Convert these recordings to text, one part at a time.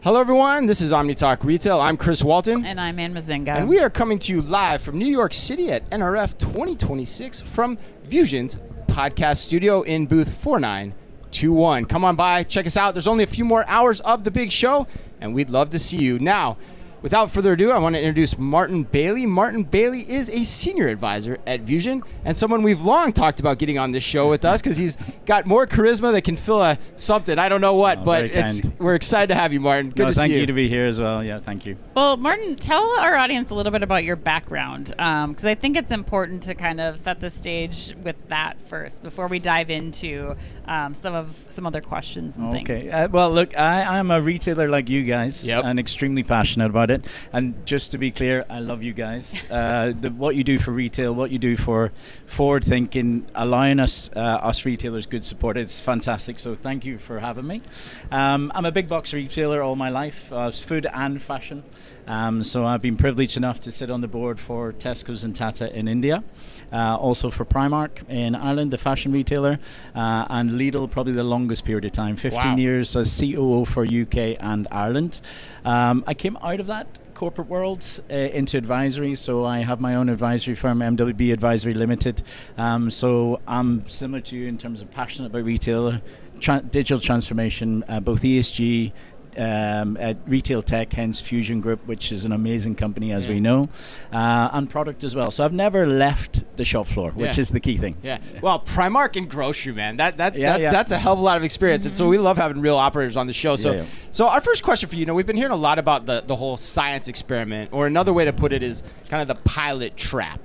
Hello, everyone. This is Omni Talk Retail. I'm Chris Walton. And I'm Mezzenga. And we are coming to you live from New York City at NRF 2026 from Vusion's podcast studio in booth 4921. Come on by, check us out. There's only a few more hours of the big show, and we'd love to see you. Now, without further ado, I want to introduce Martin Bailie. Martin Bailie is a senior advisor at Vusion and someone we've long talked about getting on this show with us because he's got more charisma that can fill something. I don't know what, but we're excited to have you, Martin. Good to see you. Thank you to be here as well. Yeah, thank you. Well, Martin, tell our audience a little bit about your background because I think it's important to kind of set the stage with that first before we dive into some other questions and things. Okay. Well, look, I'm a retailer like you guys and extremely passionate about it. And just to be clear, I love you guys. What you do for retail, what you do for forward thinking, allowing us retailers good support. It's fantastic. So thank you for having me. I'm a big box retailer all my life, food and fashion. So I've been privileged enough to sit on the board for Tesco's and Tata in India, also for Primark in Ireland, the fashion retailer, and Lidl probably the longest period of time, 15 years as COO for UK and Ireland. I came out of that corporate world into advisory, so I have my own advisory firm, MWB Advisory Limited. So I'm similar to you in terms of passionate about retail, digital transformation, both ESG, at retail tech, hence Vusion Group, which is an amazing company as we know, and product as well. So I've never left the shop floor, which is the key thing. Well, Primark and grocery, man, that's a hell of a lot of experience, and so we love having real operators on the show. So our first question for you, we've been hearing a lot about the whole science experiment, or another way to put it is kind of the pilot trap.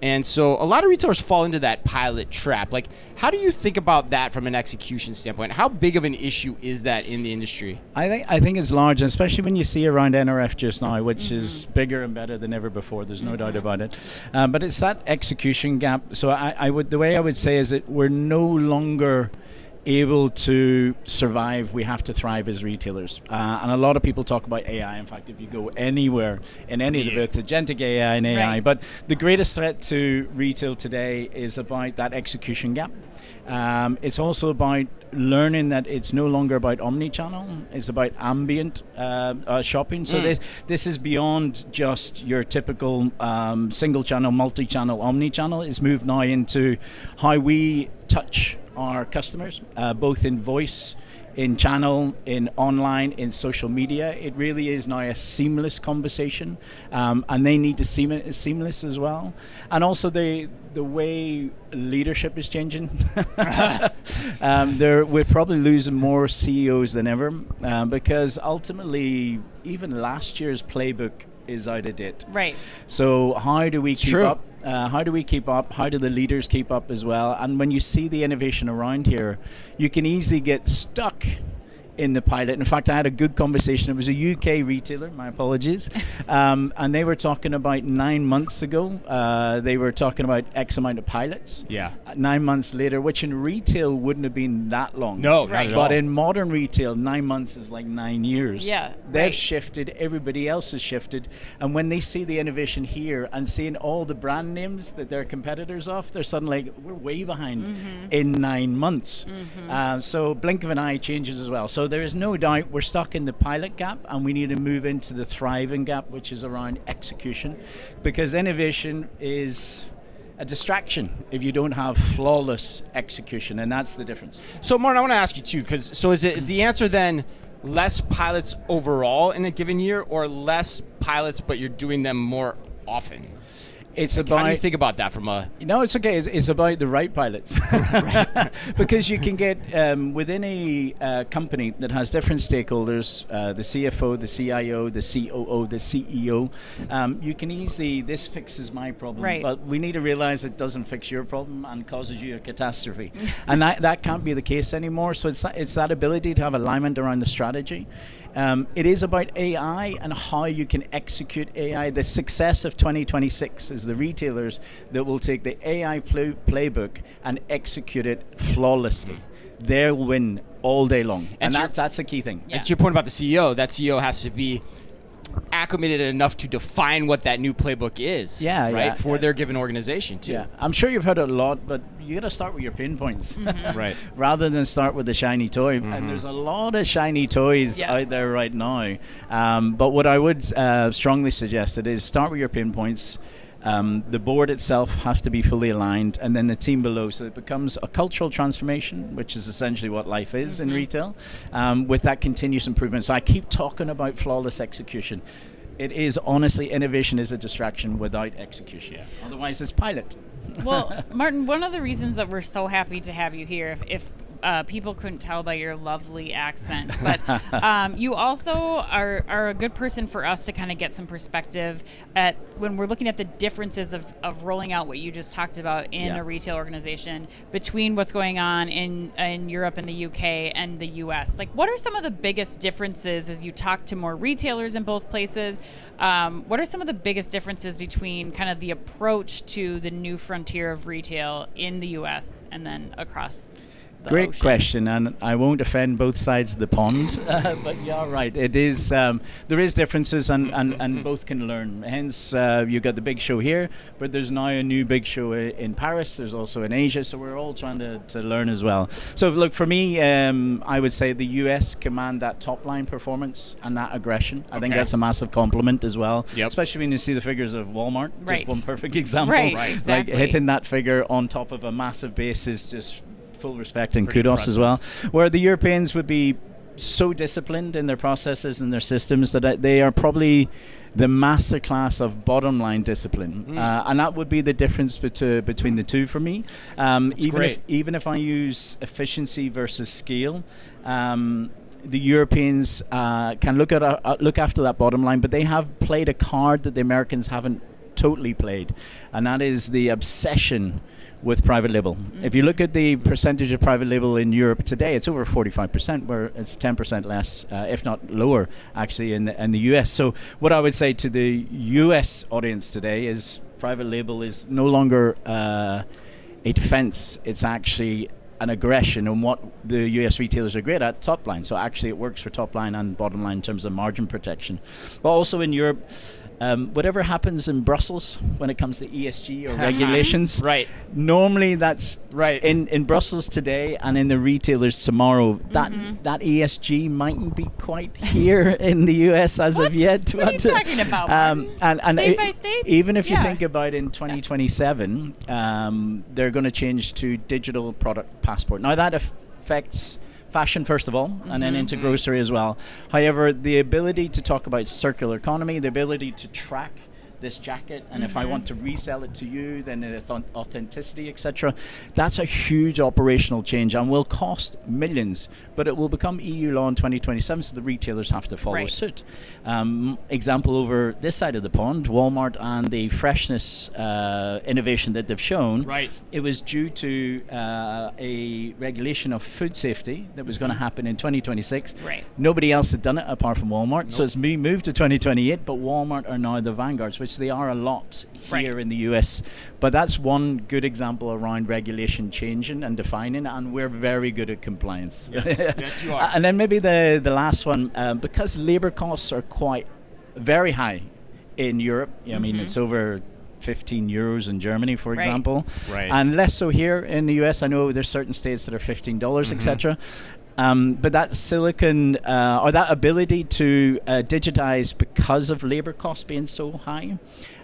And so a lot of retailers fall into that pilot trap. Like, how do you think about that from an execution standpoint? How big of an issue is that in the industry? I think it's large, especially when you see around NRF just now, which is bigger and better than ever before. There's no doubt about it. But it's that execution gap. So the way I would say is that we're no longer able to survive. We have to thrive as retailers. And a lot of people talk about AI. In fact, if you go anywhere in any of the booths, agentic AI and AI. But the greatest threat to retail today is about that execution gap. It's also about learning that it's no longer about omni-channel, it's about ambient shopping. So this is beyond just your typical single-channel, multi-channel, omni-channel. It's moved now into how we touch our customers, both in voice, in channel, in online, in social media. It really is now a seamless conversation, and they need to seem seamless as well. And also the way leadership is changing. We're probably losing more CEOs than ever, because ultimately, even last year's playbook is out of date. Right. So how do we keep up? How do we keep up? How do the leaders keep up as well? And when you see the innovation around here, you can easily get stuck in the pilot. In fact, I had a good conversation. It was a UK retailer, my apologies, and they were talking about 9 months ago, they were talking about X amount of pilots. 9 months later, which in retail wouldn't have been that long. No, not at all. But in modern retail, 9 months is like 9 years. They've shifted, everybody else has shifted, and when they see the innovation here and seeing all the brand names that they're competitors of, they're suddenly like, we're way behind in 9 months. So blink of an eye changes as well. So there is no doubt we're stuck in the pilot gap, and we need to move into the thriving gap, which is around execution, because innovation is a distraction if you don't have flawless execution, and that's the difference. So Martin, I want to ask you too, because is the answer then less pilots overall in a given year, or less pilots but you're doing them more often? It's about, how do you think about that from a... No, it's okay. It's about the right pilots. Because you can get, within a company that has different stakeholders, the CFO, the CIO, the COO, the CEO, you can easily, this fixes my problem, but we need to realize it doesn't fix your problem and causes you a catastrophe. And that can't be the case anymore. So it's that ability to have alignment around the strategy. It is about AI and how you can execute AI. The success of 2026 is the retailers that will take the AI playbook and execute it flawlessly. They'll win all day long. And that's a key thing. And to your point about the CEO, that CEO has to be acclimated enough to define what that new playbook is. For their given organization too. Yeah, I'm sure you've heard it a lot, but you got to start with your pain points, right? Rather than start with the shiny toy. And there's a lot of shiny toys out there right now. But what I would strongly suggest is start with your pain points. The board itself has to be fully aligned, and then the team below, so it becomes a cultural transformation, which is essentially what life is in retail, with that continuous improvement. So I keep talking about flawless execution. It is honestly, innovation is a distraction without execution. Otherwise, it's pilot. Well, Martin, one of the reasons that we're so happy to have you here, if people couldn't tell by your lovely accent, but you also are a good person for us to kind of get some perspective at when we're looking at the differences of rolling out what you just talked about in a retail organization between what's going on in Europe and the UK and the US. Like, what are some of the biggest differences as you talk to more retailers in both places? What are some of the biggest differences between kind of the approach to the new frontier of retail in the US and then across Great ocean? Question, and I won't offend both sides of the pond, but you're right. It is there is differences, and both can learn. Hence, you've got the big show here, but there's now a new big show in Paris. There's also in Asia, so we're all trying to learn as well. So look, for me, I would say the US command that top line performance and that aggression. I think that's a massive compliment as well, especially when you see the figures of Walmart. Just one perfect example. Exactly. Like hitting that figure on top of a massive base is just full respect and kudos as well. Where the Europeans would be so disciplined in their processes and their systems that they are probably the masterclass of bottom line discipline, and that would be the difference between the two for me. Even if I use efficiency versus scale, the Europeans can look after that bottom line, but they have played a card that the Americans haven't totally played, and that is the obsession with private label. If you look at the percentage of private label in Europe today, it's over 45%, where it's 10% less, if not lower, actually, in the US. So what I would say to the US audience today is private label is no longer a defense. It's actually an aggression on what the US retailers are great at, top line. So actually it works for top line and bottom line in terms of margin protection. But also in Europe, whatever happens in Brussels when it comes to ESG or regulations, normally that's in Brussels today and in the retailers tomorrow. That ESG mightn't be quite here in the US as of yet. What are you talking about? And state by state? Even if you think about in 2027, they're going to change to digital product passport. Now that affects fashion first of all, and then into grocery as well. However, the ability to talk about circular economy, the ability to track this jacket, and if I want to resell it to you, then the authenticity, etc. That's a huge operational change and will cost millions, but it will become EU law in 2027, so the retailers have to follow suit. Example over this side of the pond, Walmart and the freshness innovation that they've shown. It was due to a regulation of food safety that was going to happen in 2026. Nobody else had done it apart from Walmart, so it's moved to 2028, but Walmart are now the vanguards, which they are a lot here in the US. But that's one good example around regulation changing and defining, and we're very good at compliance. Yes, you are. And then maybe the last one, because labor costs are quite very high in Europe. I mean, it's over 15 euros in Germany, for example, and less so here in the US. I know there's certain states that are $15, etc. But that silicon or that ability to digitize because of labor costs being so high,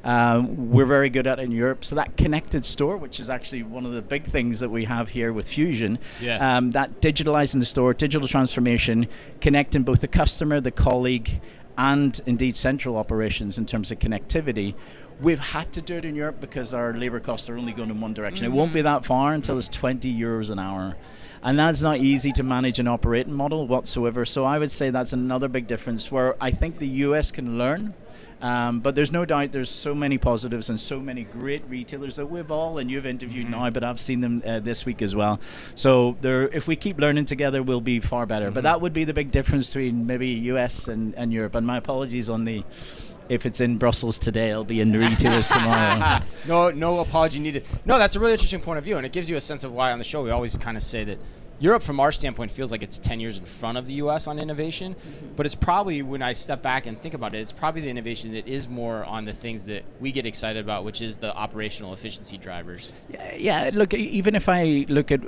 we're very good at in Europe. So that connected store, which is actually one of the big things that we have here with Vusion, that digitalizing the store, digital transformation, connecting both the customer, the colleague, and indeed central operations in terms of connectivity. We've had to do it in Europe because our labor costs are only going in one direction. It won't be that far until it's 20 euros an hour. And that's not easy to manage an operating model whatsoever. So I would say that's another big difference where I think the US can learn. But there's no doubt there's so many positives and so many great retailers that we've all, and you've interviewed now, but I've seen them this week as well. So if we keep learning together, we'll be far better. But that would be the big difference between maybe US and Europe. And my apologies on the... If it's in Brussels today, I'll be in the retailers tomorrow. No apology needed. No, that's a really interesting point of view, and it gives you a sense of why on the show we always kind of say that Europe, from our standpoint, feels like it's 10 years in front of the U.S. on innovation, but it's probably, when I step back and think about it, it's probably the innovation that is more on the things that we get excited about, which is the operational efficiency drivers. Yeah, look, even if I look at,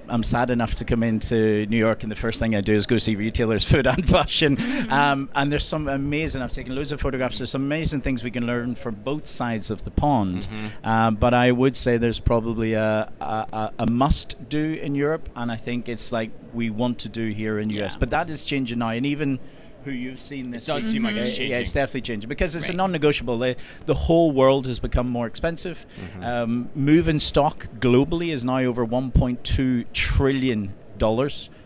I'm sad enough to come into New York, and the first thing I do is go see retailers, food and fashion, and there's some amazing, I've taken loads of photographs, there's some amazing things we can learn from both sides of the pond, but I would say there's probably a must do in Europe, and I think it's like we want to do here in the US, but that is changing now, and even who you've seen this week. It does seem like it's changing. Yeah, it's definitely changing because it's a non-negotiable. The whole world has become more expensive. Moving stock globally is now over $1.2 trillion.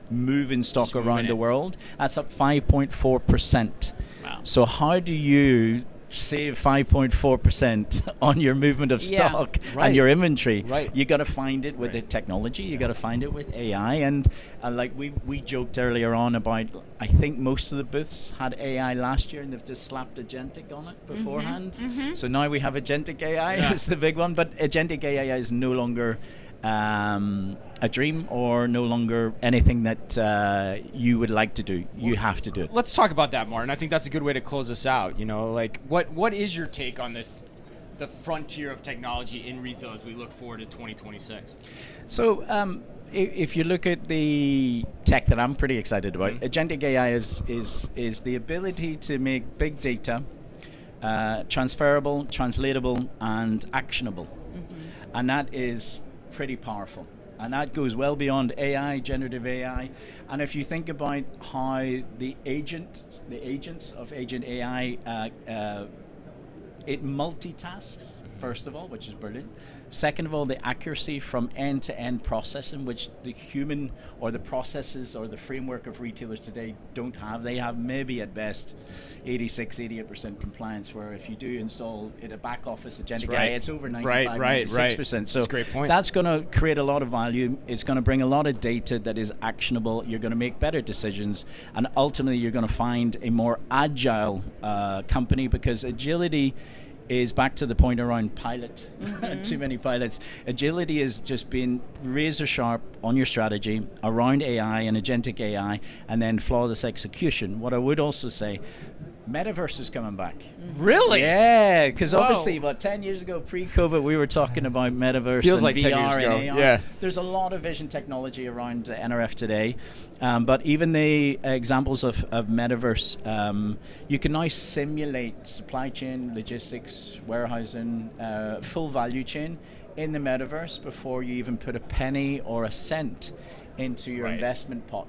Moving stock around the world. That's up 5.4%. Wow. So how do you save 5.4% on your movement of stock and your inventory? You got to find it with the technology. You got to find it with AI, and like we joked earlier on about, I think most of the booths had AI last year, and they've just slapped agentic on it beforehand. So now we have agentic AI is the big one, but agentic AI is no longer a dream or no longer anything that you would like to do. You have to do it. Let's talk about that, Martin. I think that's a good way to close us out. You know, like what is your take on the frontier of technology in retail as we look forward to 2026? So if you look at the tech that I'm pretty excited about, agentic AI is the ability to make big data transferable, translatable, and actionable, and that is pretty powerful, and that goes well beyond AI, generative AI. And if you think about how the agents of agent AI, it multitasks, first of all, which is brilliant. Second of all, the accuracy from end-to-end processing, which the human or the processes or the framework of retailers today don't have. They have maybe at best 88% compliance, where if you do install in a back office agentic AI, it's over 96%. So that's a great point. That's going to create a lot of value. It's going to bring a lot of data that is actionable. You're going to make better decisions, and ultimately you're going to find a more agile company, because agility is back to the point around pilot. Too many pilots. Agility is just being razor sharp on your strategy around AI and agentic AI, and then flawless execution. What I would also say, Metaverse is coming back. Really? Yeah, because obviously about 10 years ago, pre-COVID, we were talking about Metaverse Feels and like VR 10 years ago. and AR. Yeah. There's a lot of vision technology around NRF today, but even the examples of Metaverse, you can now simulate supply chain, logistics, warehousing, full value chain in the Metaverse before you even put a penny or a cent into your investment pot.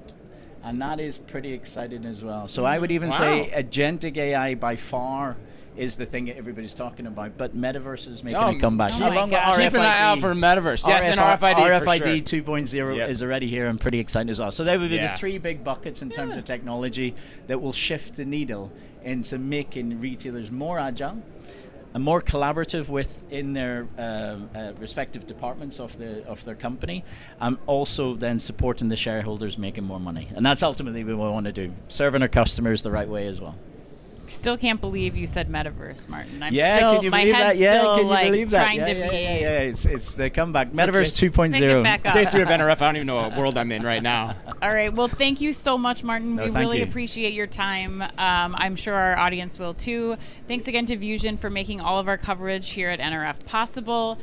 And that is pretty exciting as well. So I would even say agentic AI by far is the thing that everybody's talking about, but Metaverse is making a comeback. Along with Keep an eye out for Metaverse. Yes, and RFID RFID 2.0 is already here and pretty exciting as well. So there would be the three big buckets in terms of technology that will shift the needle into making retailers more agile and more collaborative within their respective departments of their company, and also then supporting the shareholders making more money. And that's ultimately what we want to do, serving our customers the right way as well. Still can't believe you said Metaverse, Martin. I'm still, can you my believe head's that? still can you like believe that? Trying to be. Yeah, it's the comeback. Metaverse 2.0. Pick it back up. Day 3 of NRF. I don't even know what world I'm in right now. All right. Well, thank you so much, Martin. No, we thank really you. appreciate your time. I'm sure our audience will too. Thanks again to Vusion for making all of our coverage here at NRF possible.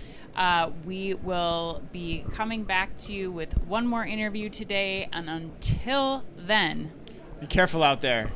We will be coming back to you with one more interview today, and until then, be careful out there.